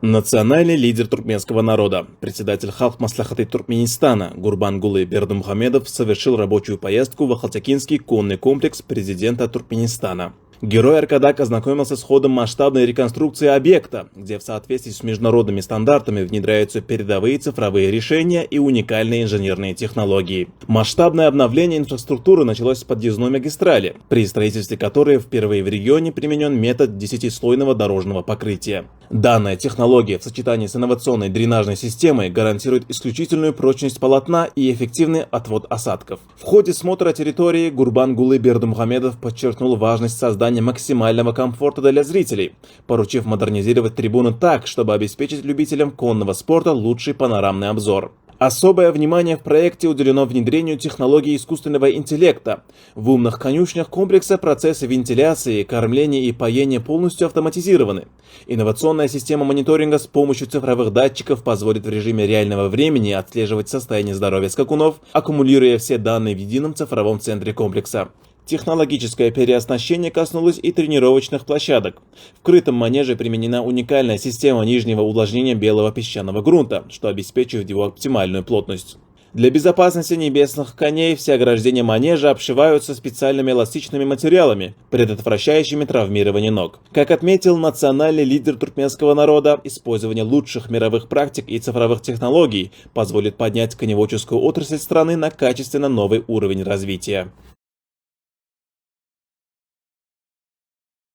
Национальный лидер туркменского народа, председатель Халк Маслахаты Туркменистана Гурбангулы Бердымухамедов совершил рабочую поездку в Ахалтякинский конный комплекс президента Туркменистана. Герой Аркадак ознакомился с ходом масштабной реконструкции объекта, где в соответствии с международными стандартами внедряются передовые цифровые решения и уникальные инженерные технологии. Масштабное обновление инфраструктуры началось с подъездной магистрали, при строительстве которой впервые в регионе применен метод 10-слойного дорожного покрытия. Данная технология в сочетании с инновационной дренажной системой гарантирует исключительную прочность полотна и эффективный отвод осадков. В ходе смотра территории Гурбангулы Бердымухамедов подчеркнул важность создания максимального комфорта для зрителей, поручив модернизировать трибуны так, чтобы обеспечить любителям конного спорта лучший панорамный обзор. Особое внимание в проекте уделено внедрению технологий искусственного интеллекта. В умных конюшнях комплекса процессы вентиляции, кормления и поения полностью автоматизированы. Инновационная система мониторинга с помощью цифровых датчиков позволит в режиме реального времени отслеживать состояние здоровья скакунов, аккумулируя все данные в едином цифровом центре комплекса. Технологическое переоснащение коснулось и тренировочных площадок. В крытом манеже применена уникальная система нижнего увлажнения белого песчаного грунта, что обеспечивает его оптимальную плотность. Для безопасности небесных коней все ограждения манежа обшиваются специальными эластичными материалами, предотвращающими травмирование ног. Как отметил национальный лидер туркменского народа, использование лучших мировых практик и цифровых технологий позволит поднять коневодческую отрасль страны на качественно новый уровень развития.